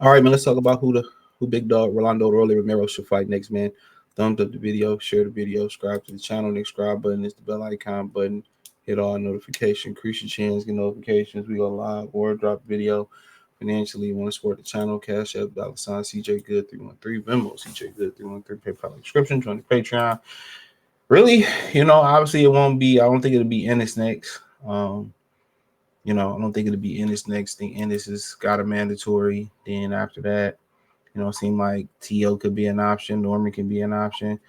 All right, man. Let's talk about who big dog Rolando Romero should fight next, man. Thumbs up the video, share the video, subscribe to the channel. Next subscribe button is the bell icon button. Hit all notification, increase your chance, get notifications. We go live or drop video. Financially, you want to support the channel, Cash App, $ CJ Good 313, Venmo CJ Good 313, PayPal subscription, join the Patreon. Really, obviously it won't be. I don't think it'll be Ennis next. I don't think it'll be Ennis next. I think Ennis has got a mandatory. Then after that, it seemed like T.O. could be an option. Norman can be an option.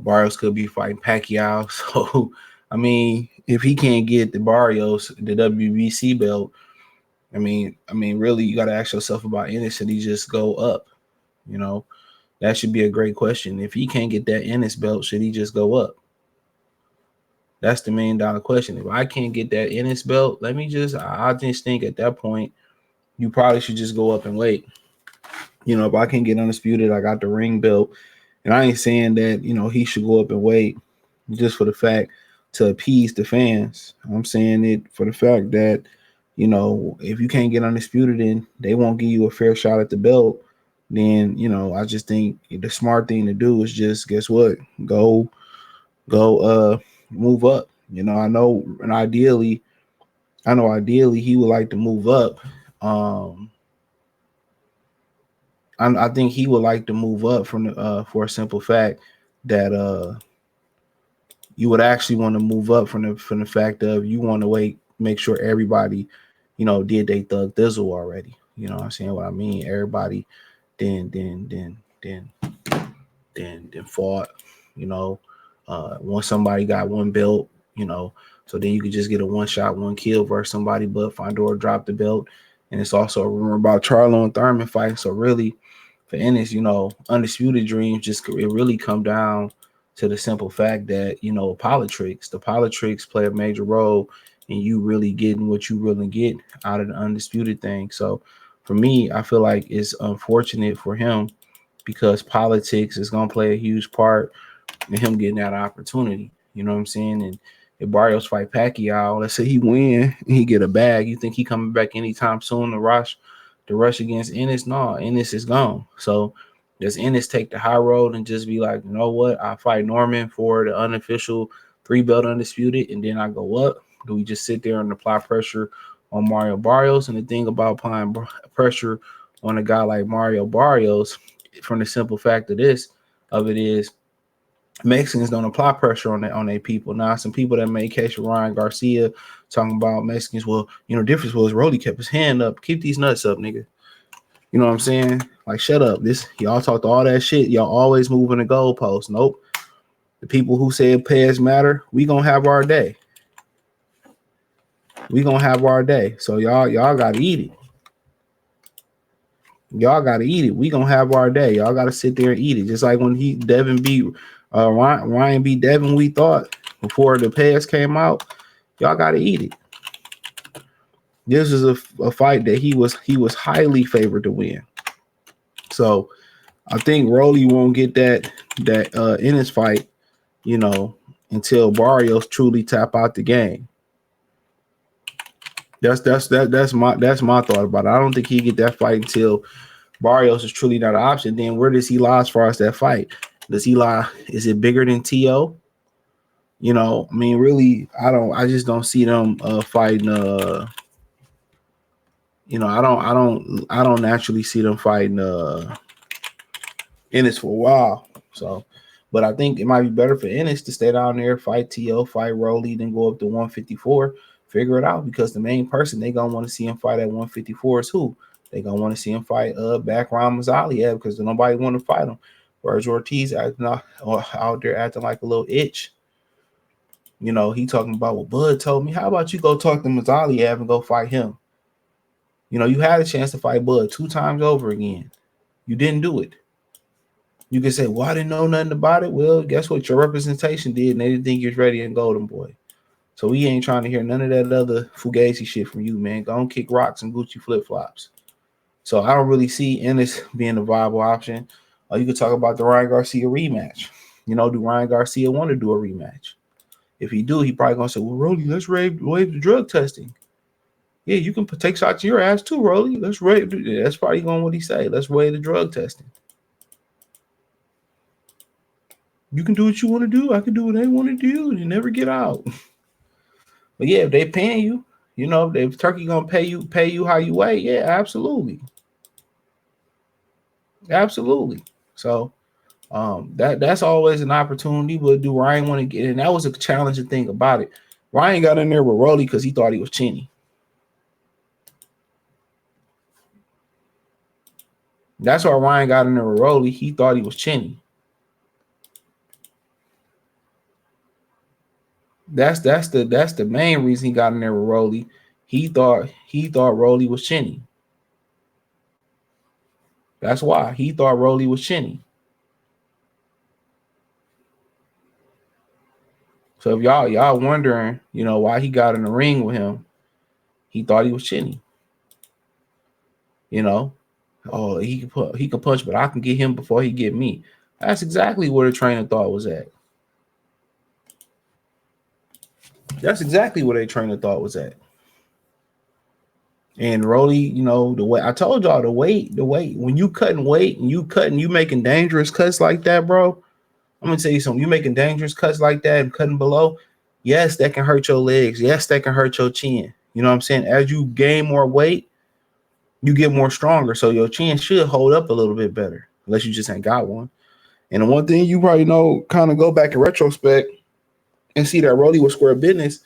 Barrios could be fighting Pacquiao. So, I mean, if he can't get the Barrios, the WBC belt, really, you got to ask yourself about Ennis. Should he just go up? You know, that should be a great question. If he can't get that Ennis belt, should he just go up? That's the $1,000,000 question. If I can't get that Ennis belt, I just think at that point, you probably should just go up and wait. If I can get undisputed, I got the ring belt. And I ain't saying that, he should go up and wait just for the fact to appease the fans. I'm saying it for the fact that, if you can't get undisputed and they won't give you a fair shot at the belt, then, I just think the smart thing to do is just, guess what? Go move up. I know ideally he would like to move up. I think he would like to move up for a simple fact that you would actually want to move up from the fact of you want to make sure everybody, did they thug thizzle already. You know what I'm saying? What I mean, everybody then fought, once somebody got one belt, so then you could just get a one shot, one kill versus somebody, but Fondor dropped the belt. And it's also a rumor about Charlo and Thurman fight. So really, for Ennis, undisputed dreams it really come down to the simple fact that, the politics play a major role in you really getting what you really get out of the undisputed thing. So for me, I feel like it's unfortunate for him because politics is going to play a huge part in him getting that opportunity. You know what I'm saying? And if Barrios fight Pacquiao, let's say he win and he get a bag, you think he coming back anytime soon to rush against Ennis? No, Ennis is gone. So does Ennis take the high road and just be like, you know what, I fight Norman for the unofficial 3-belt undisputed and then I go up? Do we just sit there and apply pressure on Mario Barrios? And the thing about applying pressure on a guy like Mario Barrios, from the simple fact of it is Mexicans don't apply pressure on their people. Now, some people that made case for Ryan Garcia talking about Mexicans, well, difference was Rolly kept his hand up. Keep these nuts up, nigga. You know what I'm saying? Like, shut up. Y'all talked all that shit. Y'all always moving the goalposts. Nope. The people who said PEDs matter, we gonna have our day. So y'all gotta eat it. We gonna have our day. Y'all gotta sit there and eat it. Just like when Devin beat Ryan beat Devin, we thought before the PEDs came out, y'all gotta eat it. This is a fight that he was highly favored to win. So I think Rolly won't get that in his fight, until Barrios truly tap out the game. That's my thought about it. I don't think he get that fight until Barrios is truly not an option. Then where does he lie as far as that fight? Does he lie? Is it bigger than T.O.? Really, I just don't see them fighting. I don't naturally see them fighting Ennis for a while. So, but I think it might be better for Ennis to stay down there, fight T.O., fight Rolly, then go up to 154. Figure it out, because the main person they gonna want to see him fight at 154 is who? They gonna want to see him fight background Mazzali, because nobody want to fight him. Whereas Ortiz out there acting like a little itch. He talking about what Bud told me. How about you go talk to Mazzali and go fight him? You had a chance to fight Bud 2 times over again. You didn't do it. You can say, well, I didn't know nothing about it. Well, guess what? Your representation did, and they didn't think you was ready and golden boy. So we ain't trying to hear none of that other fugazi shit from you, man. Go and kick rocks and Gucci flip-flops. So I don't really see Ennis being a viable option. You could talk about the Ryan Garcia rematch. Do Ryan Garcia want to do a rematch? If he do, he probably going to say, well, Rolly, let's waive the drug testing. Yeah, you can take shots in your ass too, Rolly. Let's rate. That's probably going what he say. Let's weigh the drug testing. You can do what you want to do. I can do what they want to do. You never get out. But yeah, if they paying you, you know, if Turkey gonna pay you how you weigh, yeah, absolutely, absolutely. So that's always an opportunity. But do Ryan want to get in? That was a challenging thing about it. Ryan got in there with Rolly because he thought he was Chinny. That's why Ryan got in there with Rolly. He thought he was Chinny. That's the main reason he got in there with Rolly. He thought Rolly was Chinny. That's why he thought Rolly was Chinny. So if y'all wondering, you know, why he got in the ring with him, he thought he was Chinny. You know, oh, he can punch, but I can get him before he get me. That's exactly where the trainer thought was at. That's exactly where their trainer thought was at. And Rolly, you know, the way I told y'all, the weight, when you cutting weight and you making dangerous cuts like that, bro. I'm gonna tell you something. You making dangerous cuts like that and cutting below, yes, that can hurt your legs. Yes, that can hurt your chin. You know what I'm saying? As you gain more weight, you get more stronger. So your chin should hold up a little bit better, unless you just ain't got one. And the one thing you probably know, kind of go back in retrospect and see that Rolly was square business.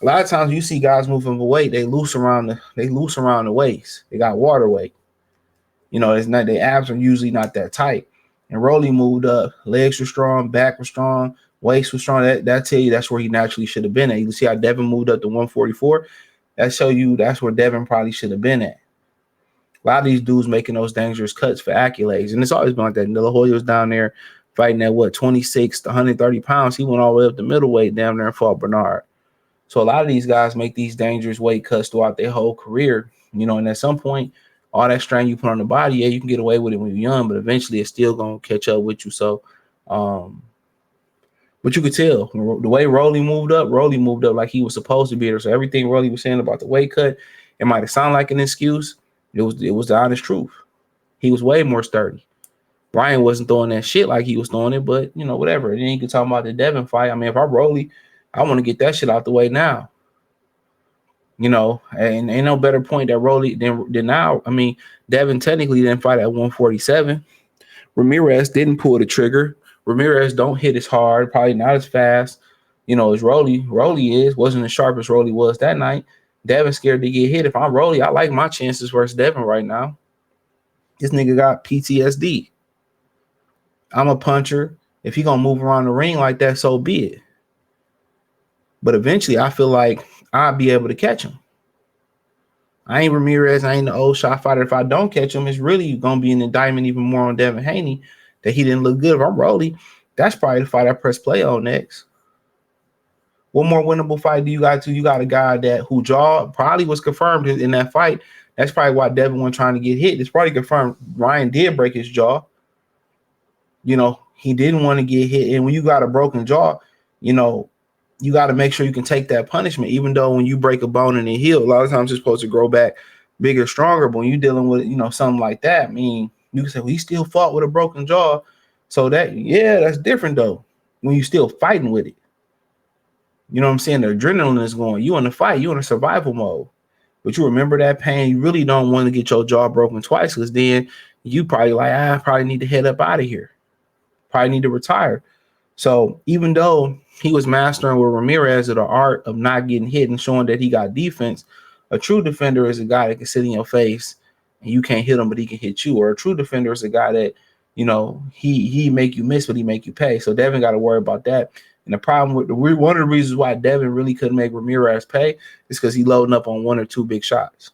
A lot of times you see guys moving weight, they loose around the waist. They got water weight. You know, it's not their abs are usually not that tight. And Rolly moved up, legs were strong, back was strong, waist was strong. That tell you that's where he naturally should have been at. You see how Devin moved up to 144. That show you that's where Devin probably should have been at. A lot of these dudes making those dangerous cuts for accolades, and it's always been like that. De La Hoya was down there fighting at 26 to 130 pounds. He went all the way up to middleweight down there and fought Bernard. So a lot of these guys make these dangerous weight cuts throughout their whole career, you know, and at some point, all that strain you put on the body, yeah, you can get away with it when you're young, but eventually it's still going to catch up with you. So, but you could tell the way Rolly moved up like he was supposed to be there. So everything Rolly was saying about the weight cut, it might have sounded like an excuse. It was the honest truth. He was way more sturdy. Ryan wasn't throwing that shit like he was throwing it, but, you know, whatever. And then you can talk about the Devin fight. I mean, if I'm Rolly, I want to get that shit out the way now. You know, and ain't no better point that Rolly than now. I mean, Devin technically didn't fight at 147. Ramirez didn't pull the trigger. Ramirez don't hit as hard, probably not as fast, you know, as Rolly. Rolly wasn't as sharp as Rolly was that night. Devin scared to get hit. If I'm Rolly, I like my chances versus Devin right now. This nigga got PTSD. I'm a puncher. If he gonna move around the ring like that, so be it. But eventually, I feel like I'll be able to catch him. I ain't Ramirez. I ain't the old shot fighter. If I don't catch him, it's really going to be an indictment even more on Devin Haney that he didn't look good. If I'm Rolly, that's probably the fight I press play on next. What more winnable fight do you got to? You got a guy that who jaw probably was confirmed in that fight. That's probably why Devin wasn't trying to get hit. It's probably confirmed Ryan did break his jaw. You know, he didn't want to get hit. And when you got a broken jaw, you know, you got to make sure you can take that punishment, even though when you break a bone and it heals, a lot of times it's supposed to grow back bigger, stronger. But when you're dealing with, you know, something like that, I mean, you can say, well, he still fought with a broken jaw. So that, yeah, that's different though. When you're still fighting with it, you know what I'm saying? The adrenaline is going, you in the fight, you in a survival mode, but you remember that pain. You really don't want to get your jaw broken twice, because then you probably like, I probably need to head up out of here. Probably need to retire. So even though he was mastering with Ramirez of the art of not getting hit and showing that he got defense, a true defender is a guy that can sit in your face and you can't hit him, but he can hit you. Or a true defender is a guy that, you know, he make you miss, but he make you pay. So Devin got to worry about that. And the problem with one of the reasons why Devin really couldn't make Ramirez pay is because he loading up on one or two big shots.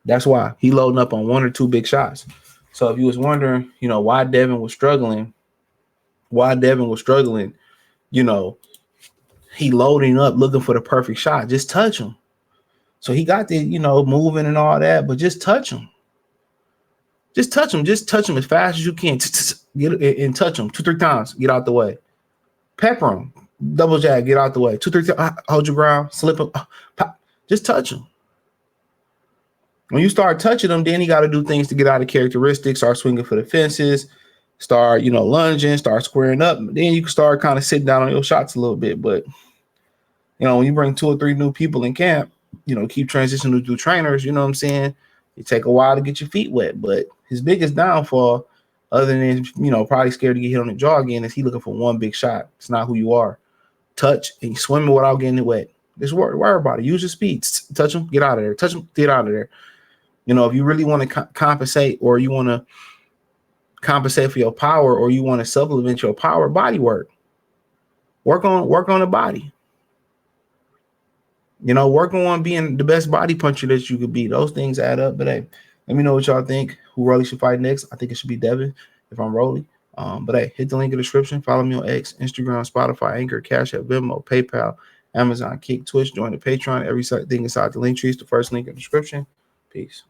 That's why he loading up on one or two big shots. So if you was wondering, you know, why Devin was struggling, you know, he loading up looking for the perfect shot. Just touch him. So he got the, you know, moving and all that, but just touch him. Just touch him. Just touch him as fast as you can. Get and touch him 2-3 times. Get out the way. Pepper him. Double jab. Get out the way. 2-3 times. Hold your ground. Slip him. Pop. Just touch him. When you start touching them, then you got to do things to get out of characteristics, start swinging for the fences, start, lunging, start squaring up. Then you can start kind of sitting down on your shots a little bit. But, when you bring 2 or 3 new people in camp, keep transitioning to trainers, you know what I'm saying? It take a while to get your feet wet. But his biggest downfall, other than, probably scared to get hit on the jaw again, is he looking for one big shot. It's not who you are. Touch and swimming without getting it wet. Just worry about it. Use your speed. Touch him, get out of there. Touch him, get out of there. If you really want to compensate, or you want to compensate for your power, or you want to supplement your power, body work. Work on the body. Work on being the best body puncher that you could be. Those things add up. But hey, let me know what y'all think. Who Rolly should fight next? I think it should be Devin if I'm Rolly. But hey, hit the link in the description. Follow me on X, Instagram, Spotify, Anchor, Cash App, Venmo, PayPal, Amazon, Kick, Twitch. Join the Patreon. Everything inside the link tree is the first link in the description. Peace.